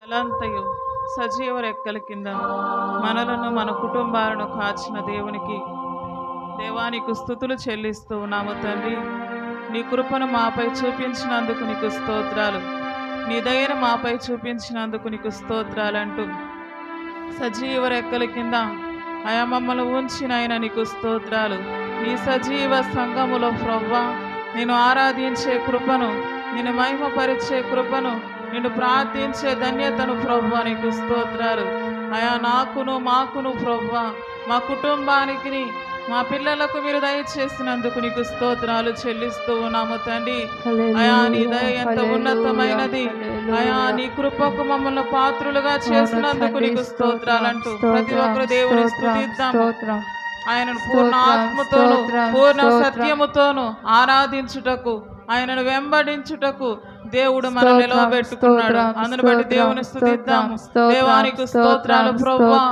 తలంతయు సజీవ రెక్కల కింద మనలను మన కుటుంబాలను కాచిన దేవానికి స్తుతులు చెల్లిస్తూ ఉన్నాము తండ్రి. నీ కృపను మాపై చూపించినందుకు నీకు స్తోత్రాలు, నీ దయను మాపై చూపించినందుకు నీకు స్తోత్రాలంటూ సజీవ రెక్కల కింద ఆయా మమ్మల్ని ఉంచిన ఆయన నీకు స్తోత్రాలు. నీ సజీవ సంఘములో ప్రవ్వా నేను ఆరాధించే కృపను, నిన్ను మహిమపరిచే కృపను, నిన్ను ప్రార్థించే ధన్యతను ప్రవ్వా నీకు స్తోత్రాలు. అయా మాకును ప్రవ్వా మా కుటుంబానికి మా పిల్లలకు మీరు దయచేసినందుకు నీకు స్తోత్రాలు చెల్లిస్తూ ఉన్నాము తండ్రి. అయా నీ దయ ఎంత ఉన్నతమైనది, అయా నీ కృపకు మమ్మల్ని పాత్రులుగా చేసినందుకు నీకు స్తోత్రాలంటూ ప్రతి ఒక్కరు దేవుని స్తుతిద్దాము. ఆయనను పూర్ణ ఆత్మతోను పూర్ణ సత్యముతోను ఆరాధించుటకు, ఆయనను వెంబడించుటకు దేవుడు మనం నిలవబెట్టుకున్నాడు. అందును బట్టి దేవుని స్తుతిద్దాము. దేవానికి స్తోత్రాలు ప్రభువా,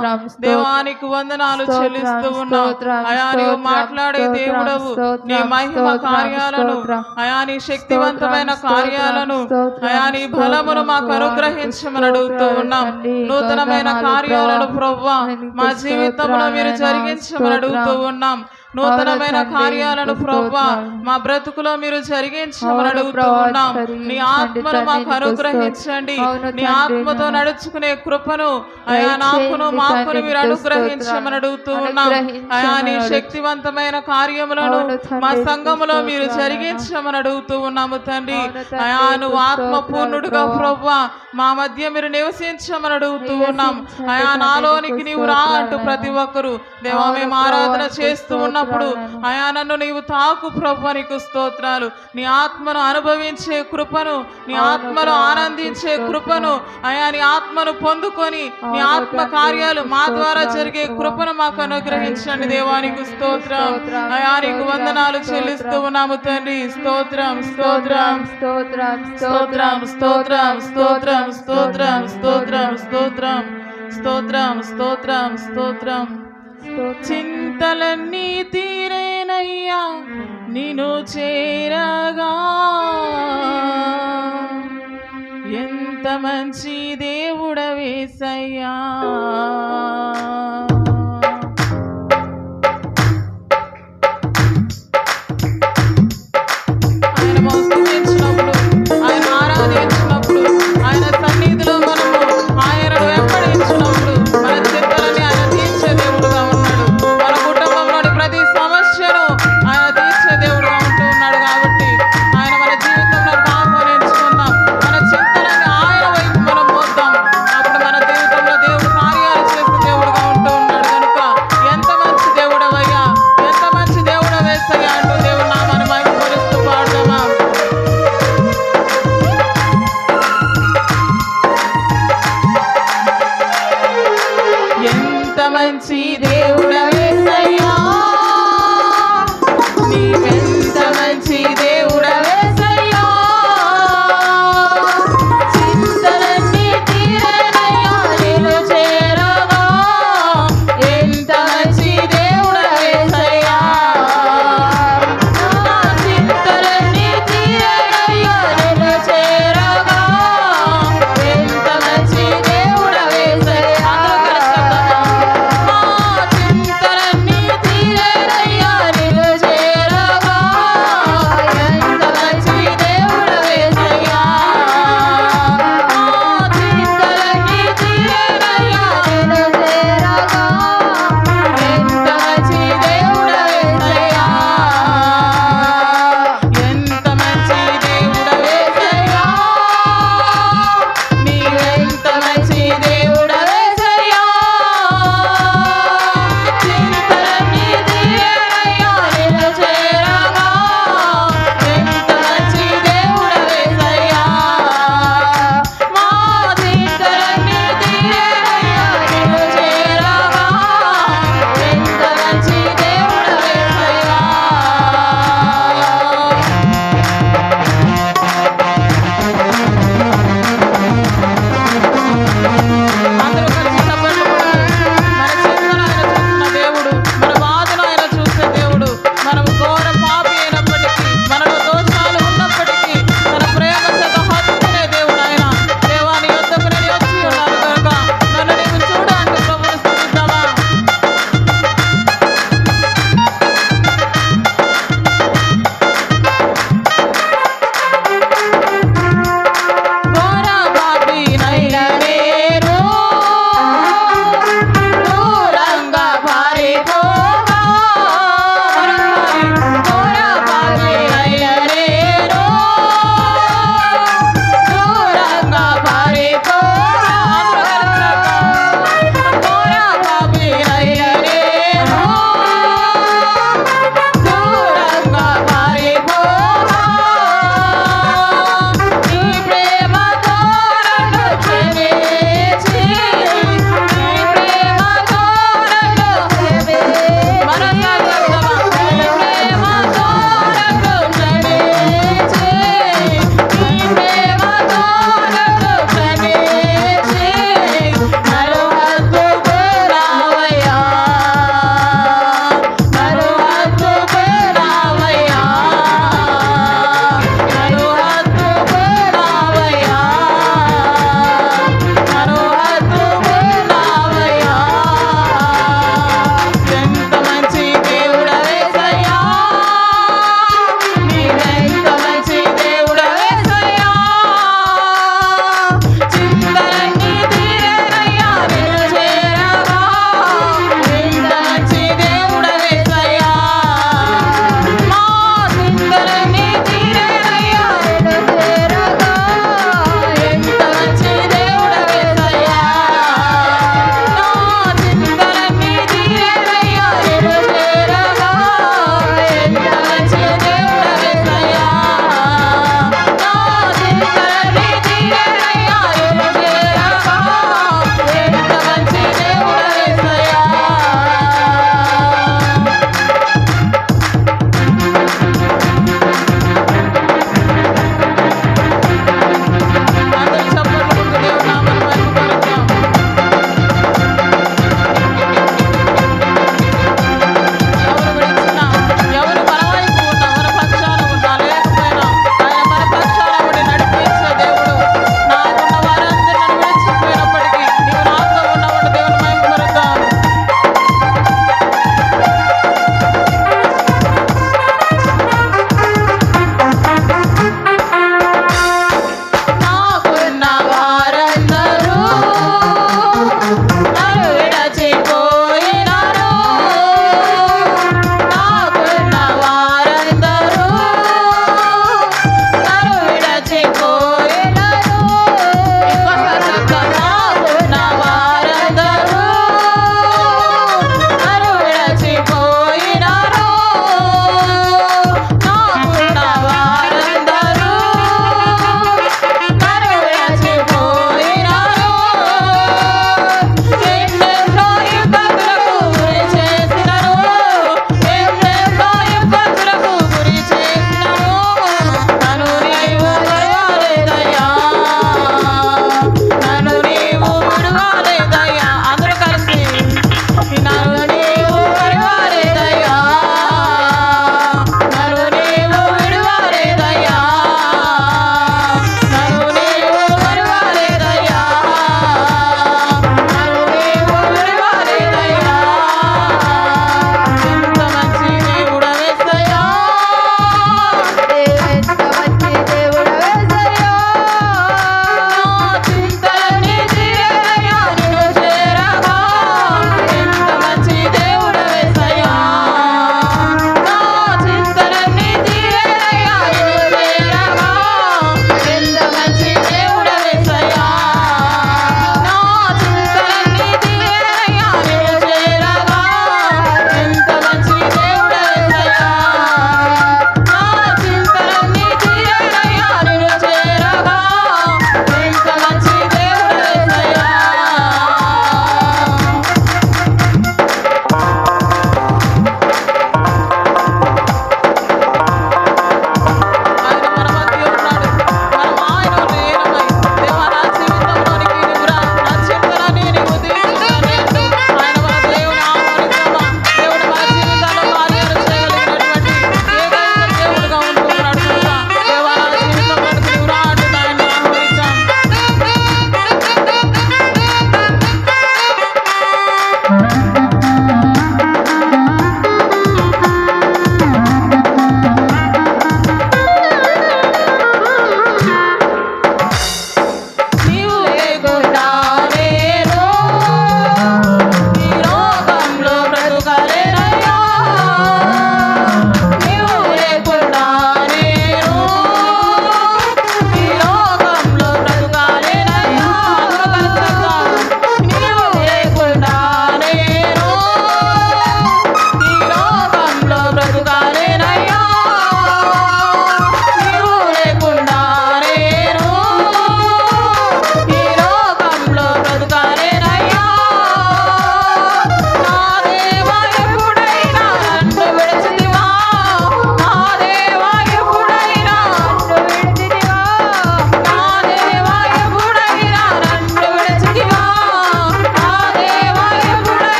దేవానికి వందనాలు చెల్లిస్తూ ఉన్నావు. అయా నీవు మాట్లాడే దేవుడవు, నీ మహిమ కార్యాలను, అయా నీ శక్తివంతమైన కార్యాలను, అయా నీ బలమును మాకు అనుగ్రహించమని అడుగుతూ ఉన్నాం. నూతనమైన కార్యాలను ప్రభువా మా జీవితంలో మీరు జరిగించమని అడుగుతూ ఉన్నాం. నూతనమైన కార్యాలను ప్రభువా మా బ్రతుకులో మీరు జరిగించమని అడుగుతూ ఉన్నాం. నీ ఆత్మను మాకు అనుగ్రహించండి. నీ ఆత్మతో నడుచుకునే కృపను అయా మాకును మీరు అనుగ్రహించమని అడుగుతూ ఉన్నాం. అయా నీ శక్తివంతమైన కార్యములను మా సంఘములో మీరు జరిగించమని అడుగుతూ ఉన్నాము తండ్రి. అయా నువ్వు ఆత్మపూర్ణుడుగా ప్రభువా మా మధ్య మీరు నివసించమని అడుగుతూ ఉన్నాం. అయా నాలోనికి నీవు రా అంటూ ప్రతి ఒక్కరు దేవా మేము ఆరాధన చేస్తూ ఉన్నప్పుడు అయా నన్ను నీవు తాకు ప్రభువా నీకు స్తోత్రాలు. నీ ఆత్మను అనుభవించే కృపను, నీ ఆత్మను ఆనందించే కృపను, అయా నీ ఆత్మను పొందుకొని నీ ఆత్మ కార్యాలు మా ద్వారా జరిగే కృపను మాకు అనుగ్రహించండి. దేవానికి స్తోత్రం, అయా నీకు వందనాలు చెల్లిస్తూ ఉన్నాము తండ్రి. స్తోత్రం స్తోత్రం స్తోత్రం స్తోత్రం స్తోత్రం స్తోత్రం స్తోత్రం స్తోత్రం స్తోత్రం స్తోత్రం స్తోత్రం స్తోత్రం. చింతలన్నీ తీరేనయ్యా నిన్ను చేరగా, ఎంత మంచి దేవుడవేసయ్యా. ఆయన మోస్తున్నప్పుడు, ఆయన ఆరాధించినప్పుడు, ఆయన సన్నిధిలో మనము ఆయనను వెంబడించినప్పుడు మన చింతలని ఆయన తీర్చే దేవుడుగా ఉన్నాడు. మన కుటుంబంలోని ప్రతి సమస్యను ఆయన తీర్చే దేవుడుగా ఉంటూ ఉన్నాడు. కాబట్టి ఆయన మన జీవితంలో ఆహ్వానించుకుందాం. మన చింతలని ఆయన వైపు మనం మోద్దాం. అప్పుడు మన జీవితంలో దేవుడు కార్యాలు చేసే దేవుడుగా ఉంటూ ఉన్నాడు. కనుక ఎంత మంచి దేవుడవయ్యా, ఎంత మంచి దేవుడవేసయ్యా అంటూ దేవుడు నామాన్ని మహిమపరుస్తూ పాడుదామా. ఎంత మంచి దేవుడవేసయ్యా, నీవెంత మంచి దేవుడవేసయ్యా. చింతలన్నీ తీరేనయ్యా నిన్ను చేరగా, ఎంత మంచి దేవుడవేసయ్యా. నా చింతలన్నీ తీరేనయ్యా నిన్ను చేరగా, ఎంత మంచి దేవుడవేసయ్యా. అందరూ కలిసి చెప్దామా.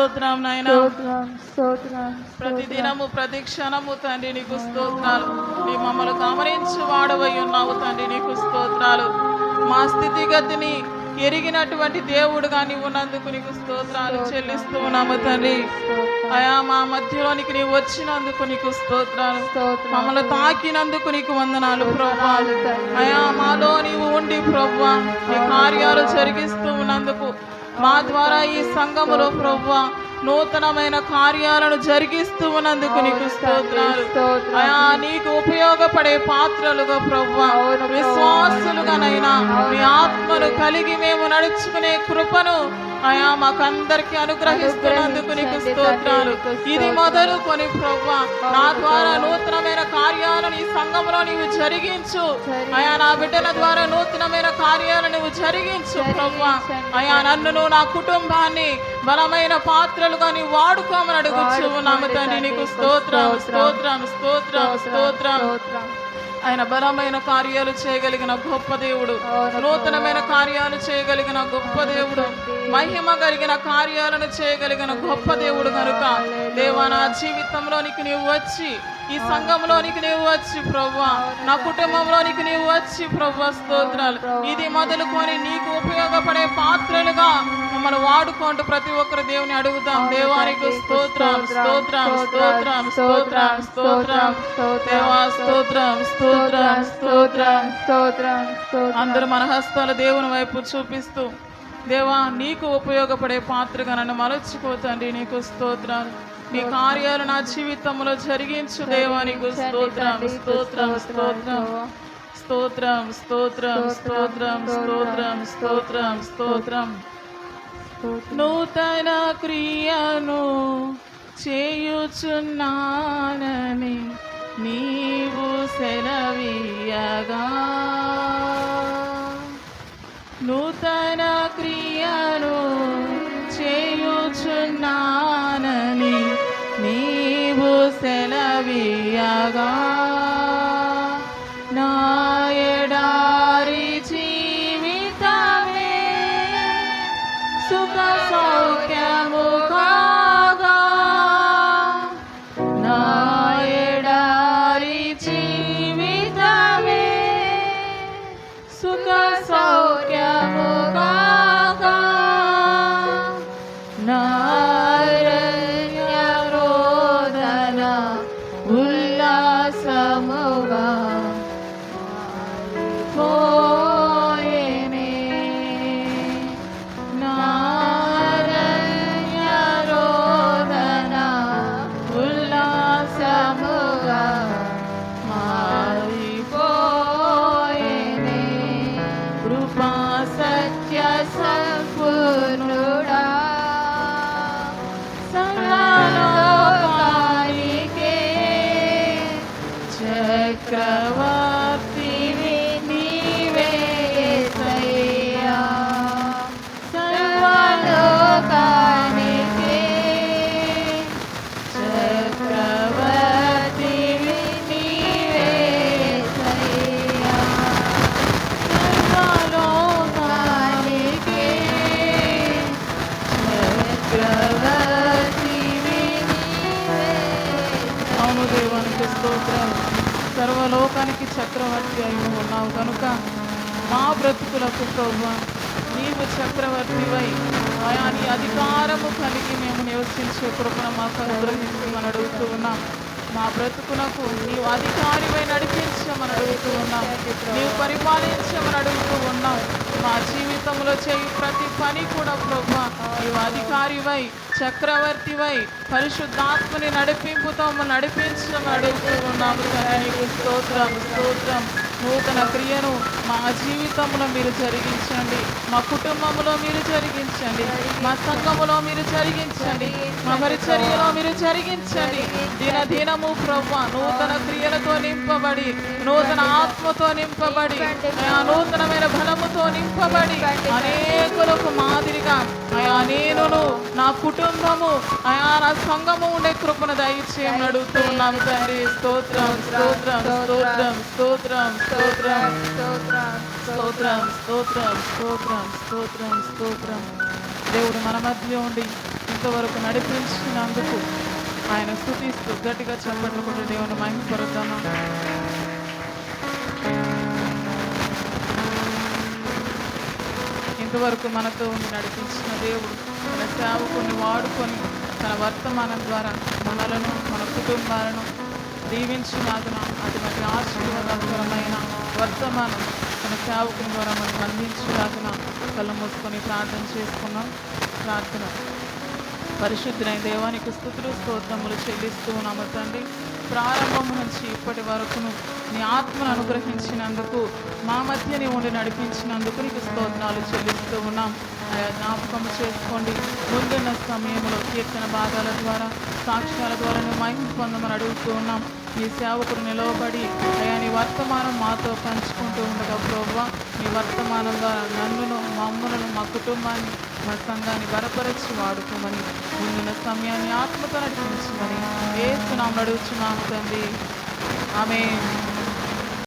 స్తోత్రం నాయన. స్తోత్రం స్తోత్రం ప్రతి దినము ప్రతి క్షణము తండ్రి నీకు స్తోత్రాలు. నీ మమ్మల్ని గమనించి వాడవై ఉన్నావు తండ్రి, నీకు స్తోత్రాలు. మా స్థితిగతిని ఎరిగినటువంటి దేవుడుగా నీవు ఉన్నందుకు నీకు స్తోత్రాలు చెల్లిస్తూ ఉన్నాము తండ్రి. అయా మా మధ్యలోనికి నీవు వచ్చినందుకు నీకు స్తోత్రాలు. మమ్మల్ని తాకినందుకు నీకు వందనాలు ప్రభువా. అయా మాలో నీవు ఉండి ప్రభువా నీ కార్యాలు జరిగిస్తూ ఉన్నందుకు, మా ద్వారా ఈ సంఘములో ప్రభువా నూతనమైన కార్యాలను జరిగిస్తూ ఉన్నందుకు నీకు స్తోత్రాలు. అయా నీకు ఉపయోగపడే పాత్రలుగా ప్రభువా విశ్వాసులుగానైనా మీ ఆత్మను కలిగి మేము నడుచుకునే కృపను అయా మాకందరికి అనుగ్రహిస్తున్నందుకు నీకు స్తోత్రాలు. ఇది మొదలుకొని ప్రభువా నా ద్వారా నూతనమైన కార్యాలను ఈ సంఘంలో నీవు జరిగించు. అయా నా బిడ్డల ద్వారా నూతనమైన కార్యాలను నీవు జరిగించు ప్రభువా. అయా నన్ను నా కుటుంబాన్ని బలమైన పాత్రలుగా నీవు వాడుకోమని అడుగుచు ఉన్నాము తండ్రి. నీకు స్తోత్రం స్తోత్రం స్తోత్రం స్తోత్రం. ఆయన బలమైన కార్యాలు చేయగలిగిన గొప్ప దేవుడు, నూతనమైన కార్యాలు చేయగలిగిన గొప్ప దేవుడు, మహిమ కలిగిన కార్యాలను చేయగలిగిన గొప్ప దేవుడు కనుక దేవా నా జీవితంలోనికి నీవు వచ్చి, ఈ సంఘంలోనికి నీవు వచ్చి ప్రభువా, నా కుటుంబంలోనికి నీవు వచ్చి ప్రభువా స్తోత్రాలు. ఇది మొదలుకొని నీకు ఉపయోగపడే పాత్రలుగా మమ్మల్ని వాడుకుంటూ ప్రతి ఒక్కరు దేవుని అడుగుతాం. దేవానికి స్తోత్రం స్తోత్రం స్తోత్రం స్తోత్రం స్తోత్రం దేవా స్తోత్రం స్తోత్రం స్తోత్రం స్తోత్రం. అందరూ మన హస్తాలు దేవుని వైపు చూపిస్తూ దేవా నీకు ఉపయోగపడే పాత్రగా నన్ను మలచుకోతండి. నీకు స్తోత్రాలు. నీ కార్యాలు నా జీవితంలో జరిగించు దేవా. నీకు స్తోత్రం స్తోత్రం స్తోత్రం స్తోత్రం స్తోత్రం స్తోత్రం స్తోత్రం స్తోత్రం స్తోత్రం. నూతన క్రియను చేయుచున్నానని నీవు సెలవీయగా, నూతన క్రియను చేయుచున్నానని నీవు సెలవీయగా, నా ఎడారి జీవితమే సుఖ సౌఖ్యము కాగా, నా ఎడారి జీవితమే సుఖ సౌఖ్యము కాగా, నా అరణ్య రోదన ఉల్లాసముగా పోయేనే, నా అరణ్య రోదన ఉల్లాసముగా మారిపోయేనే. కృపా సత్య సంపూర్ణుడా సర్వలోకానికే చక్రవర్తివి నీవే యేసయ్యా, సర్వలోకానికే చక్రవర్తివి నీవే యేసయ్యా, సర్వలోకానికే చక్రవర్తివి నీవే. అవును దేవానికి స్తోత్రం. సర్వలోకానికి చక్రవర్తి అయి ఉన్నావు కనుక మా బ్రతుకులకు ప్రభువా నీవు చక్రవర్తివై ఆయా నీ అధికారము కలిగి మేము నివసించే కృపను మాకు అనుగ్రహించమని అడుగుతూ ఉన్నాం. మా బ్రతుకునకు నీవు అధికారివై నడిపించమని అడుగుతూ ఉన్నాం. నీవు పరిపాలించమని అడుగుతూ ఉన్నాం. మా జీవితంలో చేయి ప్రతి పని కూడా ప్రభువా నీవు అధికారివై చక్రవర్తివై పరిశుద్ధాత్మని నడిపింపుతో నడిపించమని అడుగుతూ ఉన్నాము. నీకు స్తోత్రం స్తోత్రం. నూతన క్రియను మా జీవితంలో మీరు జరిగించండి, మా కుటుంబంలో మీరు జరిగించండి, మా సంఘములో మీరు జరిగించండి, మా పరిచర్యలో మీరు జరిగించండి. దినదినము ప్రభువా నూతన క్రియలతో నింపబడి, నూతన ఆత్మతో నింపబడి, నూతనమైన బలముతో నింపబడి అనేకులకు మాదిరిగా అయా నేనును నా కుటుంబము అయా నా సంఘము ఉండే కృపను దయచేయమని అడుగుతూ ఉన్నాము తండ్రి. స్తోత్రం స్తోత్రం స్తోత్రం స్తోత్రం స్తోత్రం స్తోత్రం స్తోత్రం స్తోత్రం స్తోత్రం స్తోత్రం. దేవుడు మన మధ్య ఉండి ఇంతవరకు నడిపించినందుకు ఆయన స్తుతిస్తూ గట్టిగా చప్పట్లు కొట్టి దేవుని మహిమపరుద్దామా. ఇంతవరకు మనతో ఉండి నడిపించిన దేవుడు తన సేవకుని వాడుకొని తన వర్తమానం ద్వారా మనలను మన కుటుంబాలను దీవించినాదున అటువంటి ఆశీర్వాదకరమైన వర్తమానం తన సేవకుని ద్వారా మనకు అందించినాదున కళ్ళు మూసుకొని ప్రార్థన చేసుకున్నాం. ప్రార్థన. పరిశుద్ధులైన దేవానికి స్తుతులు స్తోత్రములు చెల్లిస్తూ ఉన్నాము తండ్రి. ప్రారంభం నుంచి ఇప్పటి వరకును నీ ఆత్మను అనుగ్రహించినందుకు మా మధ్య నీ ఉండి నడిపించినందుకు నీకు స్తోత్రాలు చెల్లిస్తూ ఉన్నాం. ఆయా జ్ఞాపకం చేసుకోండి. ముందున్న సమయంలో కీర్తన భాగాల ద్వారా సాక్ష్యాల ద్వారా నువ్వు మహిమ పొందమని అడుగుతూ ఉన్నాం. నీ సేవకుడు నిలవబడి అయా నీ వర్తమానం మాతో పంచుకుంటూ ఉండగా ప్రభువా, నీ వర్తమానం ద్వారా నన్నును మమ్మలను మా కుటుంబాన్ని మా సంఘాన్ని బలపరచి వాడుకోమని ముందున్న సమయాన్ని ఆత్మతో నడిపించమని యేసు నామమున అడుగుచున్నాము తండ్రి. ఆమేన్.